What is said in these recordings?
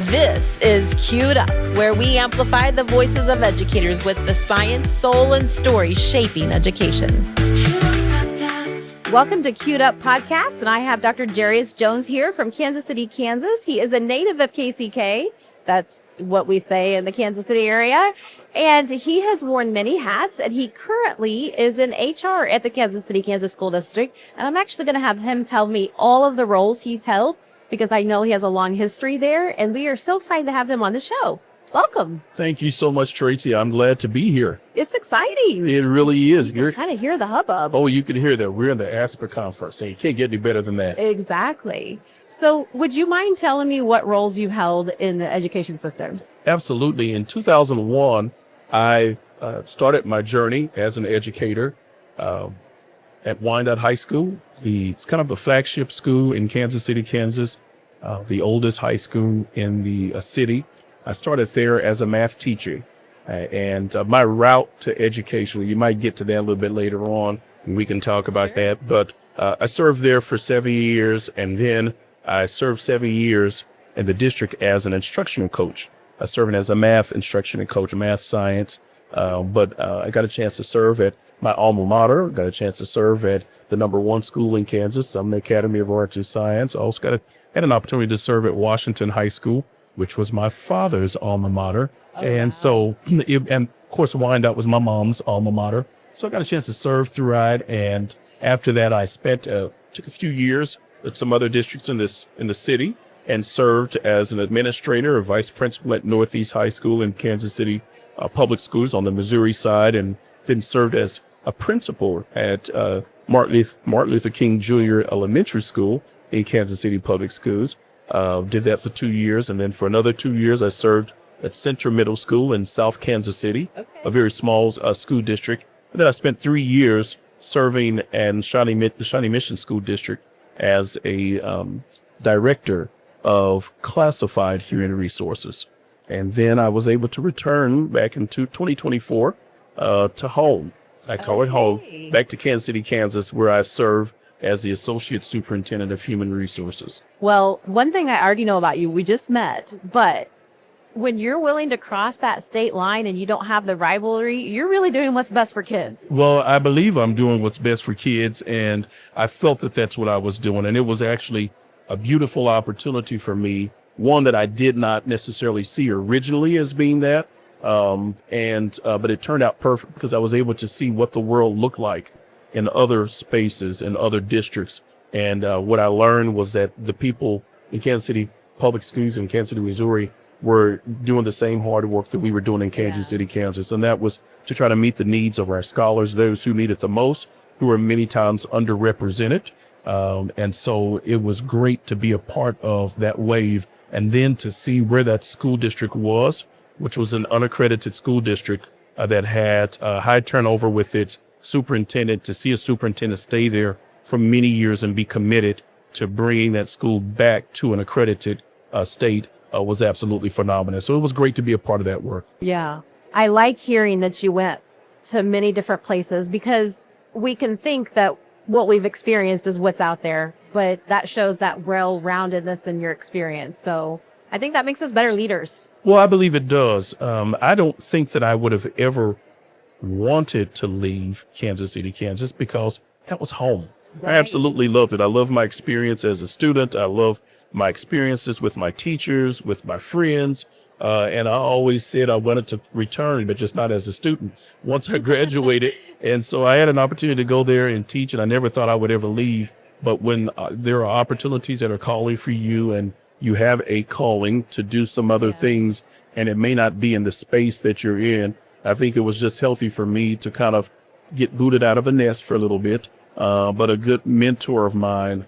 This is Queued Up, where we amplify the voices of educators with the science, soul, and story shaping education. Welcome to Queued Up Podcast, and I have Dr. Jarius Jones here from Kansas City, Kansas. He is a native of KCK. That's what we say in the Kansas City area. And he has worn many hats, and he currently is in HR at the Kansas City, Kansas School District. And I'm actually going to have him tell me all of the roles he's held, because I know he has a long history there, and we are so excited to have him on the show. Welcome. Thank you so much, Tracy. I'm glad to be here. It's exciting. It really is. You can kind of hear the hubbub. Oh, you can hear that. We're in the ASPER conference, and you can't get any better than that. Exactly. So would you mind telling me what roles you've held in the education system? Absolutely. In 2001, I started my journey as an educator at Wyandotte High School. It's kind of the flagship school in Kansas City, Kansas, the oldest high school in the city. I started there as a math teacher, and my route to education, you might get to that a little bit later on, and we can talk about that. But I served there for 7 years, and then I served 7 years in the district as an instructional coach. I served as a math instructional coach, math science. But I got a chance to serve at my alma mater, got a chance to serve at the #1 school in Kansas, Sumner Academy of Arts and Science. I also had an opportunity to serve at Washington High School, which was my father's alma mater. And so, and of course, Wyandotte was my mom's alma mater. So I got a chance to serve throughout. And after that, I took a few years at some other districts in the city and served as an administrator or vice principal at Northeast High School in Kansas City Public Schools on the Missouri side, and then served as a principal at Martin Luther King Jr. Elementary School in Kansas City Public Schools. Did that for 2 years, and then for another 2 years, I served at Central Middle School in South Kansas City, a very small school district. And then I spent 3 years serving in the Shawnee Mission School District as a director of classified human resources. And then I was able to return back into 2024 to home. I call it home, back to Kansas City, Kansas, where I serve as the Associate Superintendent of Human Resources. Well, one thing I already know about you, we just met, but when you're willing to cross that state line and you don't have the rivalry, you're really doing what's best for kids. Well, I believe I'm doing what's best for kids, and I felt that that's what I was doing. And it was actually a beautiful opportunity for me, one that I did not necessarily see originally as being that. But it turned out perfect because I was able to see what the world looked like in other spaces and other districts. And what I learned was that the people in Kansas City Public Schools in Kansas City, Missouri, were doing the same hard work that we were doing in Kansas City, Kansas. And that was to try to meet the needs of our scholars, those who need it the most, who are many times underrepresented. And so it was great to be a part of that wave, and then to see where that school district was, which was an unaccredited school district that had high turnover with its superintendent. To see a superintendent stay there for many years and be committed to bringing that school back to an accredited state was absolutely phenomenal. So it was great to be a part of that work. Yeah. I like hearing that you went to many different places, because we can think that what we've experienced is what's out there, but that shows that well-roundedness in your experience. So I think that makes us better leaders. Well, I believe it does. I don't think that I would have ever wanted to leave Kansas City, Kansas, because that was home. Right. I absolutely loved it. I love my experience as a student. I love my experiences with my teachers, with my friends. And I always said I wanted to return, but just not as a student once I graduated. And so I had an opportunity to go there and teach, and I never thought I would ever leave. But when there are opportunities that are calling for you, and you have a calling to do some other things, and it may not be in the space that you're in, I think it was just healthy for me to kind of get booted out of a nest for a little bit. But a good mentor of mine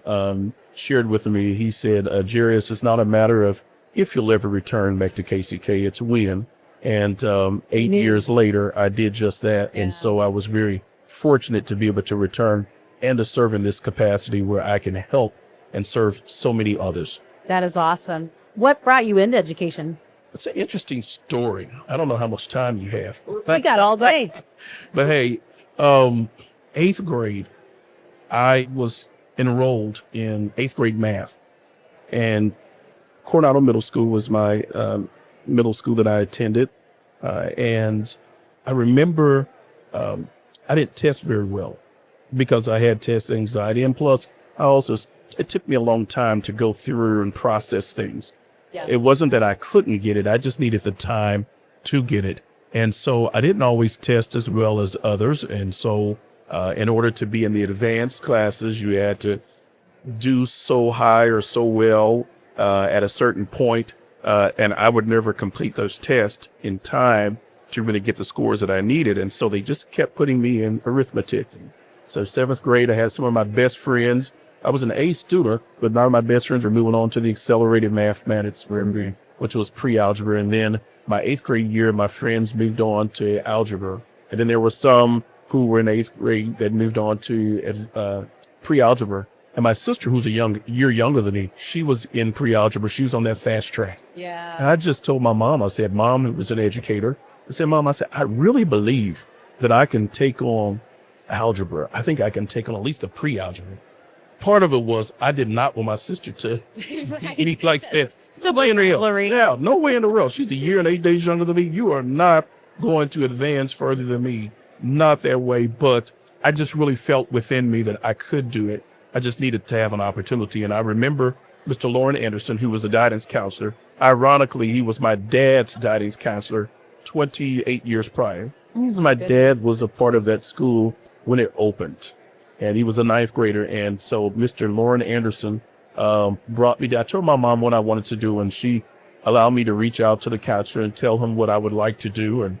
shared with me, he said, Jarius, it's not a matter of if you'll ever return back to KCK, it's when. And 8 years later, I did just that. And so I was very fortunate to be able to return and to serve in this capacity where I can help and serve so many others. That is awesome. What brought you into education? It's an interesting story. I don't know how much time you have. We got all day. But hey, 8th grade, I was enrolled in 8th grade math. And Coronado Middle School was my middle school that I attended. And I remember I didn't test very well because I had test anxiety. And plus, it took me a long time to go through and process things. Yeah. It wasn't that I couldn't get it. I just needed the time to get it. And so I didn't always test as well as others. And so in order to be in the advanced classes, you had to do so high or so well at a certain point. And I would never complete those tests in time to really get the scores that I needed. And so they just kept putting me in arithmetic. So seventh grade, I had some of my best friends. I was an A student, but none of my best friends were moving on to the accelerated mathematics, which was pre-algebra. And then my eighth grade year, my friends moved on to algebra. And then there were some who were in eighth grade that moved on to pre-algebra. And my sister, who's a year younger than me, she was in pre-algebra. She was on that fast track. Yeah. And I just told my mom, I said, Mom, who was an educator, Mom, I really believe that I can take on algebra. I think I can take on at least a pre-algebra. Part of it was I did not want my sister to be like that. No way in the world. Yeah, no way in the world. She's a year and 8 days younger than me. You are not going to advance further than me. Not that way. But I just really felt within me that I could do it. I just needed to have an opportunity. And I remember Mr. Lauren Anderson, who was a guidance counselor. Ironically, he was my dad's guidance counselor 28 years prior. My dad was a part of that school when it opened. And he was a ninth grader. And so Mr. Lauren Anderson brought me down. I told my mom what I wanted to do, and she allowed me to reach out to the counselor and tell him what I would like to do. And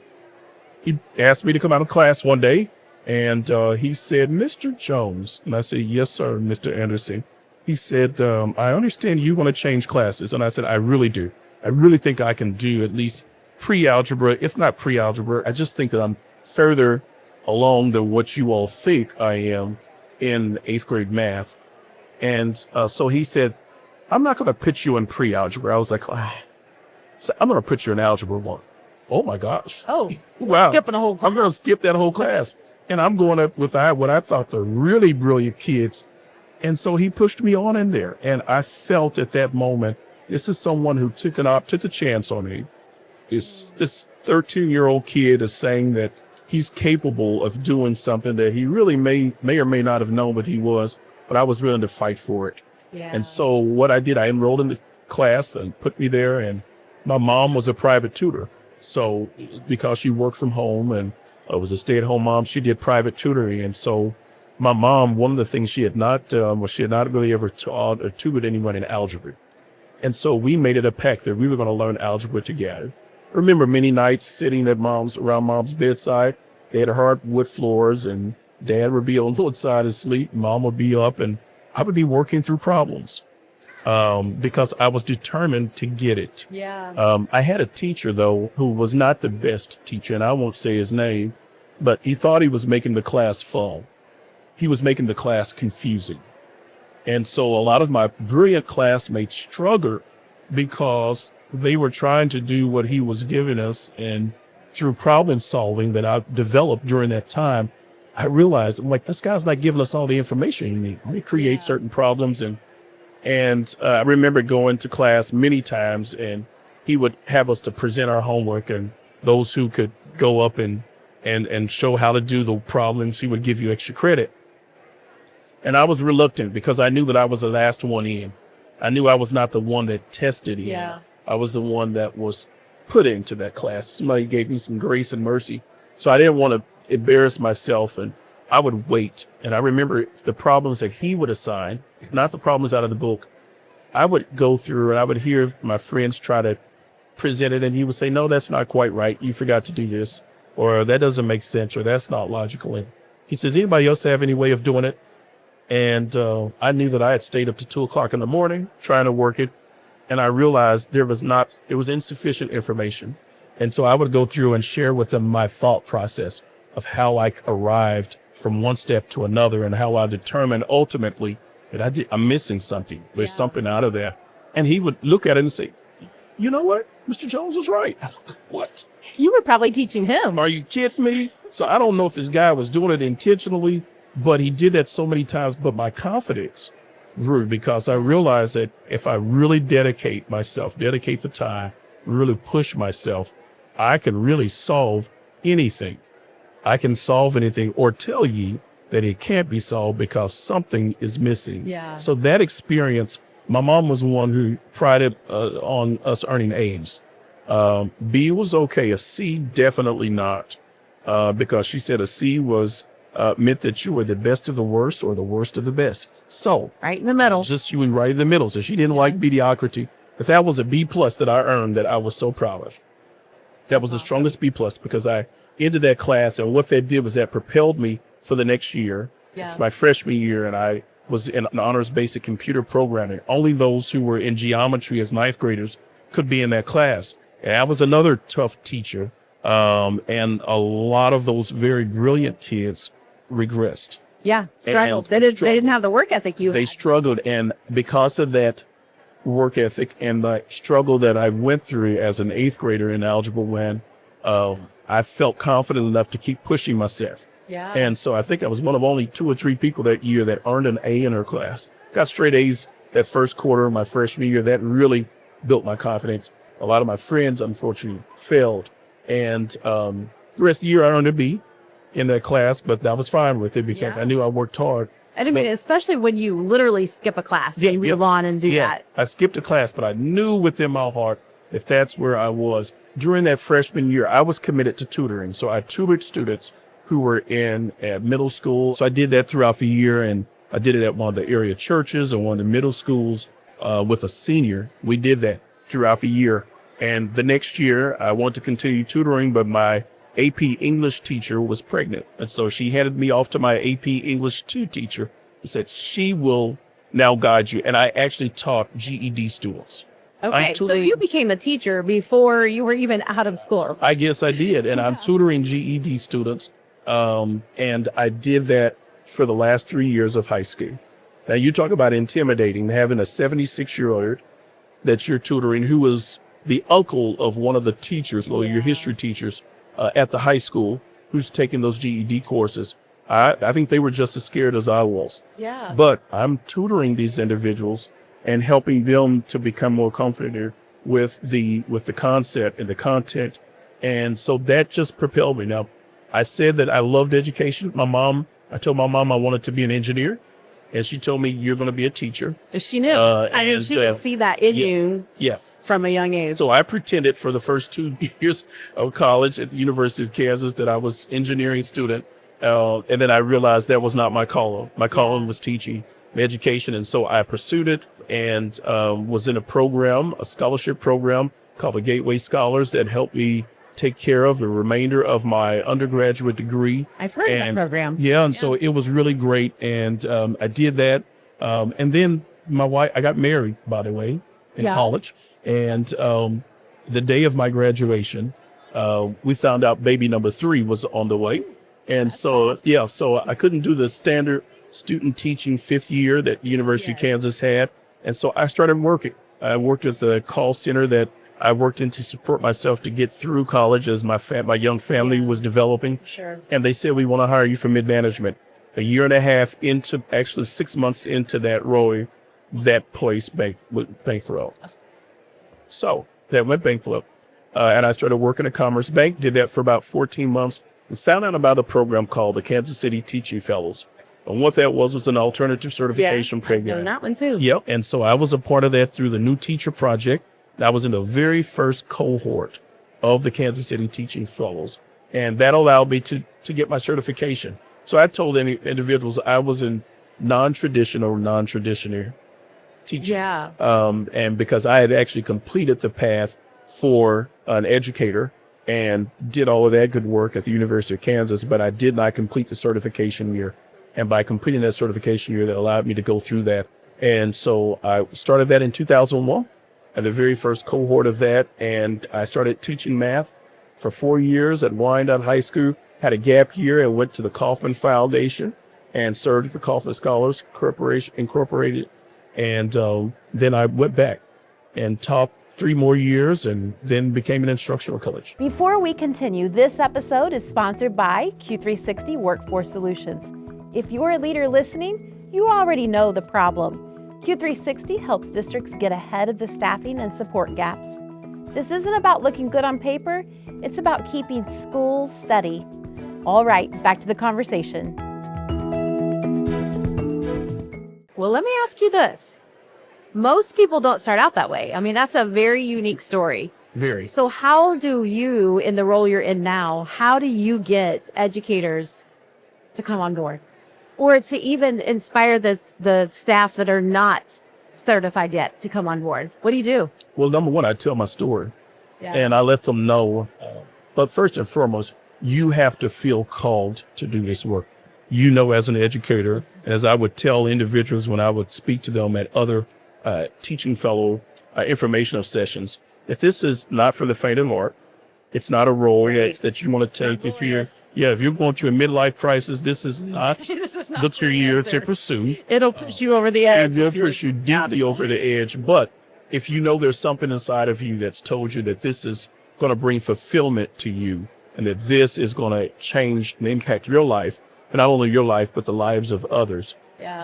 he asked me to come out of class one day, and he said, Mr. Jones. And I said, yes, sir, Mr. Anderson. He said, I understand you want to change classes. And I said, I really do. I really think I can do at least pre-algebra, if not pre-algebra. I just think that I'm further along than what you all think I am in eighth grade math. And so he said, I'm not going to put you in pre-algebra. I was like, so I'm going to put you in algebra 1. Oh my gosh. Oh, wow. Skipping a whole class. I'm going to skip that whole class. And I'm going up with what I thought the really brilliant kids. And so he pushed me on in there. And I felt at that moment, this is someone who took a chance on me. This 13-year-old kid is saying that he's capable of doing something that he really may or may not have known, but he was. But I was willing to fight for it. Yeah. And so what I did, I enrolled in the class and put me there. And my mom was a private tutor. So because she worked from home and was a stay-at-home mom, she did private tutoring. And so my mom, one of the things she had not done was she had not really ever taught or tutored anyone in algebra. And so we made it a pact that we were going to learn algebra together. I remember many nights sitting at around mom's bedside. They had hardwood floors, and dad would be on one side asleep, mom would be up, and I would be working through problems because I was determined to get it. Yeah. I had a teacher, though, who was not the best teacher, and I won't say his name, but he thought he was making the class fun. He was making the class confusing. And so a lot of my brilliant classmates struggled because they were trying to do what he was giving us. And through problem solving that I developed during that time, I realized, I'm like, this guy's not giving us all the information you need. We create certain problems. And I remember going to class many times, and he would have us to present our homework, and those who could go up and show how to do the problems, he would give you extra credit. And I was reluctant because I knew that I was the last one in. I knew I was not the one that tested in. Yeah. I was the one that was put into that class. Somebody gave me some grace and mercy. So I didn't want to embarrass myself, and I would wait. And I remember the problems that he would assign, not the problems out of the book. I would go through and I would hear my friends try to present it, and he would say, no, that's not quite right. You forgot to do this, or that doesn't make sense, or that's not logical. And he says, anybody else have any way of doing it? And I knew that I had stayed up to 2:00 in the morning trying to work it. And I realized it was insufficient information. And so I would go through and share with him my thought process of how I arrived from one step to another, and how I determined ultimately that I'm missing something. There's something out of there. And he would look at it and say, you know what? Mr. Jones was right. What? You were probably teaching him. Are you kidding me? So I don't know if this guy was doing it intentionally, but he did that so many times. But my confidence grew because I realized that if I really dedicate the time, really push myself, I can really solve anything. I can solve anything or tell you that it can't be solved because something is missing. Yeah. So that experience, my mom was one who prided on us earning A's. B was okay. A C, definitely not, because she said a C was meant that you were the best of the worst or the worst of the best. So Right in the middle. just you were right in the middle. So she didn't like mediocrity. But that was a B plus that I earned that I was so proud of. That was the strongest B plus because I ended that class, and what that did was that propelled me for the next year. Yeah. It's my freshman year, and I was in an honors basic computer programming. Only those who were in geometry as ninth graders could be in that class. And I was another tough teacher, and a lot of those very brilliant kids regressed. Yeah, struggled. And They didn't have the work ethic you They had. struggled, and because of that work ethic and the struggle that I went through as an eighth grader in Algebra 1, I felt confident enough to keep pushing myself. Yeah. And so I think I was one of only 2 or 3 people that year that earned an A in her class. Got straight A's that first quarter of my freshman year. That really built my confidence. A lot of my friends, unfortunately, failed. And the rest of the year, I earned a B in that class, but I was fine with it because I knew I worked hard. And I mean, especially when you literally skip a class, you move on and do that. I skipped a class, but I knew within my heart that that's where I was. During that freshman year, I was committed to tutoring. So I tutored students who were in middle school. So I did that throughout the year, and I did it at one of the area churches and one of the middle schools with a senior. We did that throughout the year. And the next year, I wanted to continue tutoring, but my AP English teacher was pregnant. And so she handed me off to my AP English 2 teacher and said, she will now guide you. And I actually taught GED students. Okay, so you became a teacher before you were even out of school. I guess I did. And I'm tutoring GED students. And I did that for the last 3 years of high school. Now, you talk about intimidating, having a 76-year-old that you're tutoring who was the uncle of one of the teachers, or your history teachers at the high school who's taking those GED courses. I think they were just as scared as I was. Yeah. But I'm tutoring these individuals and helping them to become more confident with the concept and the content. And so that just propelled me. Now, I said that I loved education. I told my mom I wanted to be an engineer, and she told me, you're going to be a teacher. She knew. I mean, she could see that in you. Yeah. From a young age. So I pretended for the first 2 years of college at the University of Kansas that I was an engineering student. And then I realized that was not my calling. My calling was teaching education. And so I pursued it and was in a scholarship program called the Gateway Scholars that helped me take care of the remainder of my undergraduate degree. I've heard of that program. Yeah. And so it was really great. And I did that. And then I got married, by the way, in college. And the day of my graduation, we found out baby number 3 was on the way. And so I couldn't do the standard student teaching 5th year that the University of Kansas had. And so I started working. I worked at the call center that I worked in to support myself to get through college as my young family was developing. Sure. And they said, we want to hire you for mid-management. A year and a half into, actually 6 months into that role, that place went bankrupt. So that went bankrupt. And I started working at Commerce Bank, did that for about 14 months, and found out about a program called the Kansas City Teaching Fellows. And what that was an alternative certification program. I know that one too. Yep. And so I was a part of that through the New Teacher Project. I was in the very first cohort of the Kansas City Teaching Fellows. And that allowed me to get my certification. So I told any individuals I was in non-traditional teaching. Yeah. And because I had actually completed the path for an educator and did all of that good work at the University of Kansas, but I did not complete the certification year. And by completing that certification year, that allowed me to go through that. And so I started that in 2001 at the very first cohort of that. And I started teaching math for 4 years at Wyandotte High School, had a gap year and went to the Kauffman Foundation and served for Kauffman Scholars Corporation Incorporated. And then I went back and taught 3 more years and then became an instructional coach. Before we continue, this episode is sponsored by Q360 Workforce Solutions. If you're a leader listening, you already know the problem. Q360 helps districts get ahead of the staffing and support gaps. This isn't about looking good on paper, it's about keeping schools steady. All right, back to the conversation. Well, let me ask you this. Most people don't start out that way. I mean, that's a very unique story. Very. So how do you, in the role you're in now, how do you get educators to come on board? Or to even inspire the staff that are not certified yet to come on board? What do you do? Well, number one, I tell my story Yeah. and I let them know. But first and foremost, you have to feel called to do this work. You know, as an educator, as I would tell individuals when I would speak to them at other teaching fellow informational sessions, if this is not for the faint of heart, it's not a role that you want to take. If you're going through a midlife crisis, this is not the career to pursue. It'll push you over the edge. And it'll push you deeply over the edge. But if you know there's something inside of you that's told you that this is going to bring fulfillment to you and that this is going to change and impact your life, and not only your life, but the lives of others,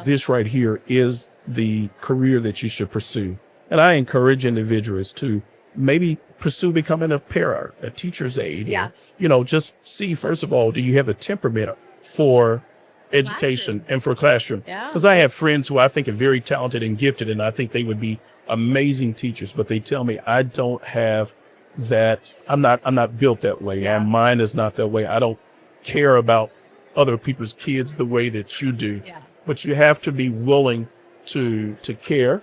this right here is the career that you should pursue. And I encourage individuals to maybe pursue becoming a para, a teacher's aide. Yeah. Or, just see, first of all, do you have a temperament for education and for classroom? Yeah. Because I have friends who I think are very talented and gifted, and I think they would be amazing teachers, but they tell me I don't have that. I'm not built that way. Yeah. And mine is not that way. I don't care about other people's kids the way that you do. Yeah. But you have to be willing to care.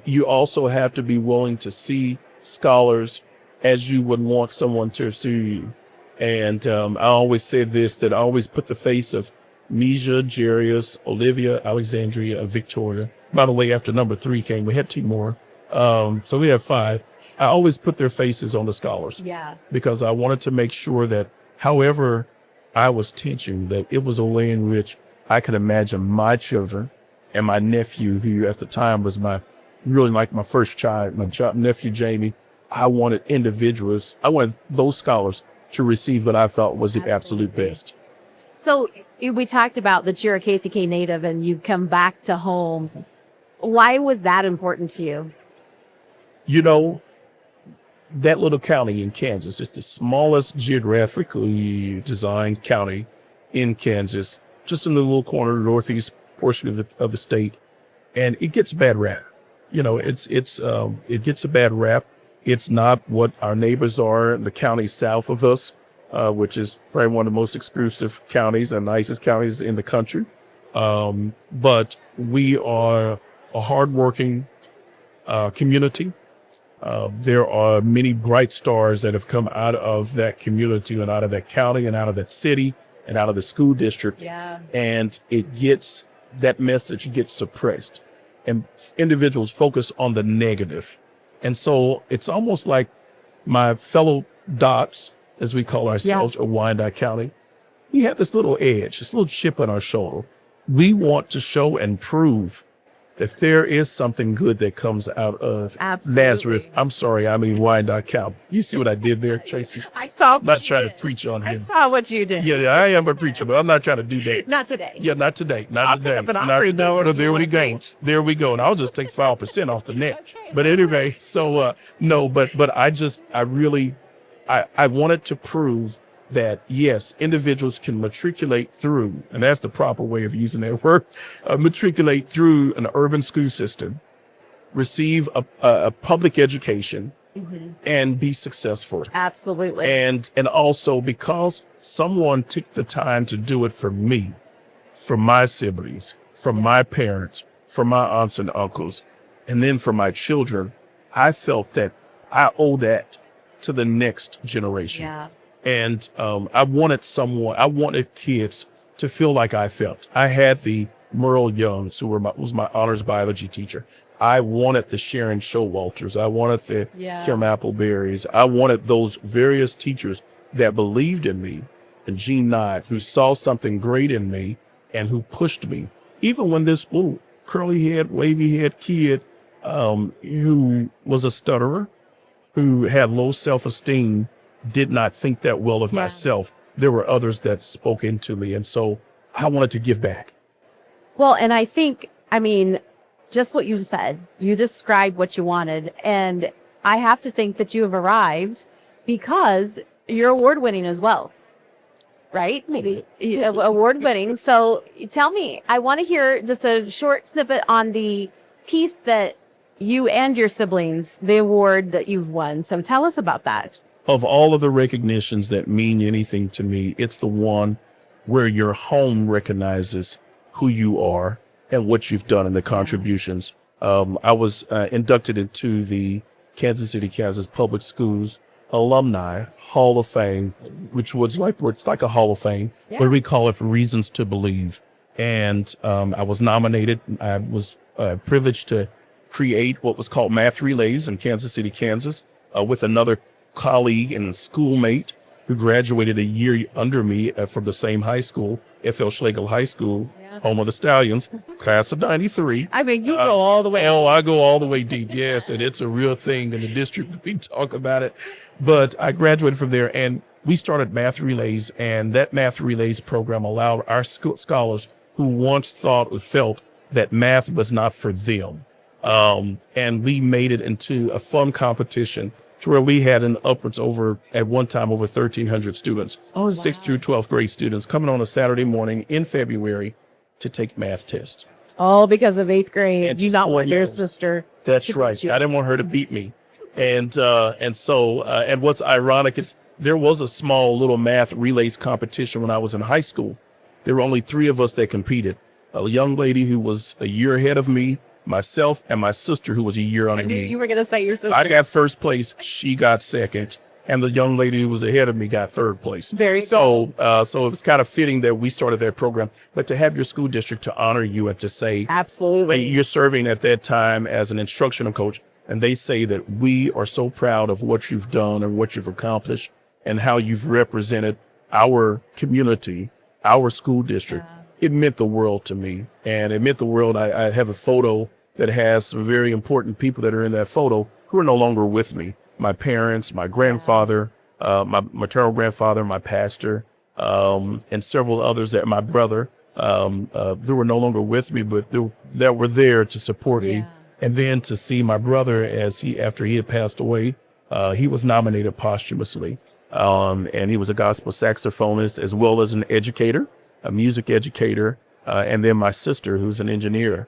You also have to be willing to see scholars as you would want someone to see you. And I always say this, that I always put the face of Misha, Jarius, Olivia, Alexandria, and Victoria. By the way, after number 3 came, we had 2 more. So we have 5. I always put their faces on the scholars. Yeah. Because I wanted to make sure that however I was teaching, that it was a way in which I could imagine my children and my nephew, who at the time was my first child, nephew Jamie. I wanted those scholars to receive what I thought was the absolute best. So we talked about that you're a KCK native and you've come back to home. Why was that important to you? That little county in Kansas is the smallest geographically designed county in Kansas, just in the little corner, northeast portion of the state. And it gets a bad rap. It gets a bad rap. It's not what our neighbors are in the county south of us, which is probably one of the most exclusive counties and nicest counties in the country. But we are a hardworking community. There are many bright stars that have come out of that community and out of that county and out of that city and out of the school district. Yeah. And that message gets suppressed and individuals focus on the negative. And so it's almost like my fellow dots, as we call ourselves, or Wyandotte County, we have this little edge, this little chip on our shoulder. We want to show and prove that there is something good that comes out of Nazareth. I'm sorry, I mean Wyandotte County. You see what I did there, Tracy? I saw what I'm not you trying did. to preach on him. I saw what you did. Yeah, I am a preacher, but I'm not trying to do that. Not today. Yeah, not today. Not today. But Not today. No, there we go. There we go. And I'll just take 5% off the net. Okay. But anyway, so no, but I wanted to prove that yes, individuals can matriculate through, and that's the proper way of using that word, matriculate through an urban school system, receive a public education, and be successful. Absolutely. And also because someone took the time to do it for me, for my siblings, for my parents, for my aunts and uncles, and then for my children, I felt that I owe that to the next generation. Yeah. And I wanted kids to feel like I felt. I had the Merle Youngs, who was my honors biology teacher. I wanted the Sharon Showalters. I wanted the Kim Appleberries. I wanted those various teachers that believed in me, and Jean Nye, who saw something great in me and who pushed me. Even when this little curly head, wavy head kid who was a stutterer, who had low self-esteem, did not think that well of myself, there were others that spoke into me. And so I wanted to give back. Well, and I think, just what you said. You described what you wanted. And I have to think that you have arrived because you're award winning as well, right? Maybe award winning. So tell me, I want to hear just a short snippet on the piece that you and your siblings, the award that you've won. So tell us about that. Of all of the recognitions that mean anything to me, it's the one where your home recognizes who you are and what you've done and the contributions. I was inducted into the Kansas City, Kansas Public Schools Alumni Hall of Fame, which was like, it's like a Hall of Fame, but we call it Reasons to Believe. And I was nominated. I was privileged to create what was called Math Relays in Kansas City, Kansas, with another colleague and schoolmate who graduated a year under me from the same high school, F.L. Schlegel High School, home of the Stallions, class of 93. I mean, you go all the way. Oh, I go all the way deep, yes, and it's a real thing in the district. We talk about it. But I graduated from there, and we started Math Relays, and that Math Relays program allowed our scholars who once thought or felt that math was not for them. And we made it into a fun competition to where we had at one time, over 1,300 students, 6th through 12th grade students coming on a Saturday morning in February to take math tests. All because of 8th grade. And You just not want your knows. sister. That's to beat right. you. I didn't want her to beat me. And what's ironic is there was a small little math relays competition when I was in high school. There were only 3 of us that competed. A young lady who was a year ahead of me, myself, and my sister who was a year under me. You were going to say your sister. I got first place, she got second, and the young lady who was ahead of me got third place. Very so it was kind of fitting that we started that program. But to have your school district to honor you and to say, Absolutely. you're serving at that time as an instructional coach, and they say that we are so proud of what you've done and what you've accomplished and how you've represented our community, our school district. It meant the world to me, and it meant the world. I have a photo that has some very important people that are in that photo who are no longer with me. My parents, my grandfather, my maternal grandfather, my pastor, and several others, that my brother, they were no longer with me, but that were there to support me. And then to see my brother after he had passed away, he was nominated posthumously. And he was a gospel saxophonist as well as an educator, a music educator. And then my sister, who's an engineer,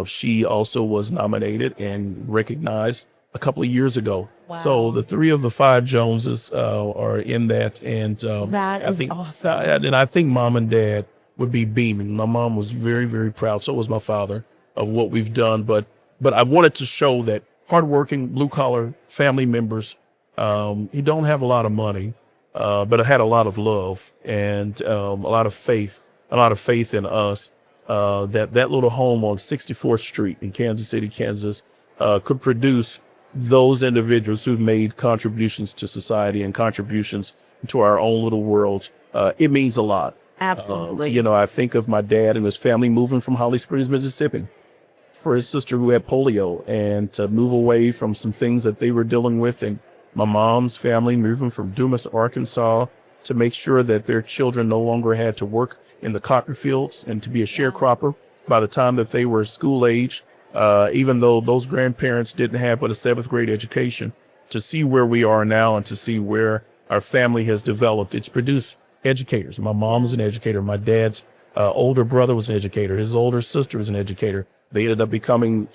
she also was nominated and recognized a couple of years ago. Wow. So the 3 of the 5 Joneses are in that. And That is awesome. And I think mom and dad would be beaming. My mom was very, very proud. So was my father of what we've done. But I wanted to show that hardworking blue collar family members, you don't have a lot of money, but I had a lot of love and a lot of faith in us. That little home on 64th Street in Kansas City, Kansas, could produce those individuals who've made contributions to society and contributions to our own little world. It means a lot. Absolutely. I think of my dad and his family moving from Holly Springs, Mississippi, for his sister who had polio, and to move away from some things that they were dealing with, and my mom's family moving from Dumas, Arkansas, to make sure that their children no longer had to work in the cotton fields and to be a sharecropper by the time that they were school age, even though those grandparents didn't have but a 7th grade education. To see where we are now and to see where our family has developed, it's produced educators. My mom's an educator. My dad's older brother was an educator. His older sister was an educator. They ended up becoming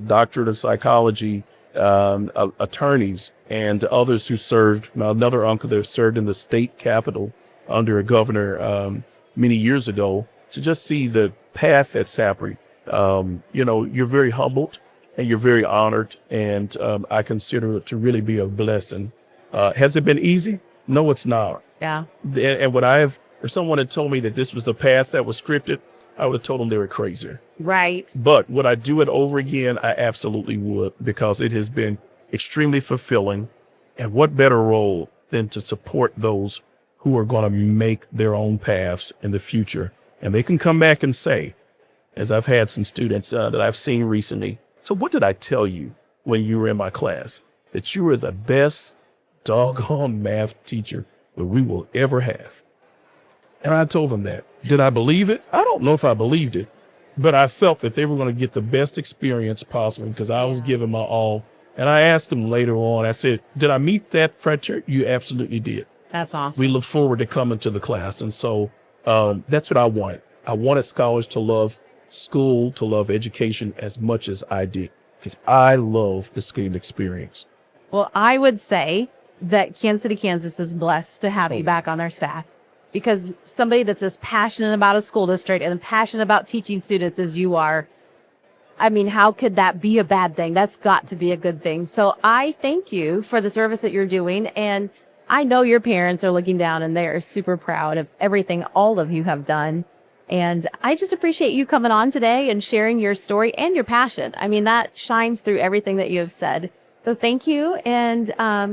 doctorate of psychology attorneys, and others who served. Another uncle that served in the state capitol under a governor many years ago. To just see the path that's happening, you're very humbled and you're very honored, and I consider it to really be a blessing. Has it been easy? No, it's not. Yeah. And if someone had told me that this was the path that was scripted, I would have told them they were crazy. Right. But would I do it over again? I absolutely would, because it has been extremely fulfilling. And what better role than to support those who are going to make their own paths in the future. And they can come back and say, as I've had some students that I've seen recently, so what did I tell you when you were in my class? That you were the best doggone math teacher that we will ever have. And I told them that. Did I believe it? I don't know if I believed it, but I felt that they were going to get the best experience possible because I was giving my all. And I asked them later on, I said, did I meet that criteria? You absolutely did. That's awesome. We look forward to coming to the class. And so that's what I wanted. I wanted scholars to love school, to love education as much as I did, because I love the student experience. Well, I would say that Kansas City, Kansas is blessed to have you back on our staff, because somebody that's as passionate about a school district and passionate about teaching students as you are, I mean, how could that be a bad thing? That's got to be a good thing. So I thank you for the service that you're doing. And I know your parents are looking down and they are super proud of everything all of you have done. And I just appreciate you coming on today and sharing your story and your passion. I mean, that shines through everything that you have said. So thank you, and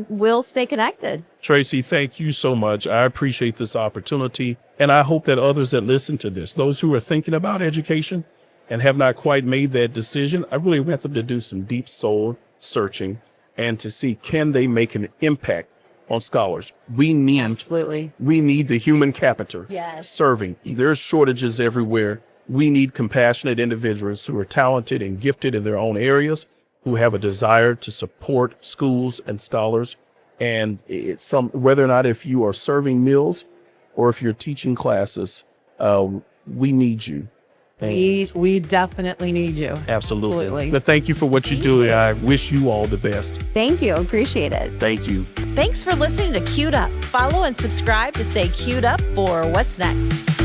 we'll stay connected. Tracy, thank you so much. I appreciate this opportunity, and I hope that others that listen to this, those who are thinking about education and have not quite made that decision, I really want them to do some deep soul searching and to see, can they make an impact on scholars? We need the human capital serving. There's shortages everywhere. We need compassionate individuals who are talented and gifted in their own areas, who have a desire to support schools and scholars. And it's whether or not if you are serving meals or if you're teaching classes, we need you. We definitely need you. Absolutely. But thank you for what you do. I wish you all the best. Thank you. Appreciate it. Thank you. Thanks for listening to Queued Up. Follow and subscribe to stay queued up for what's next.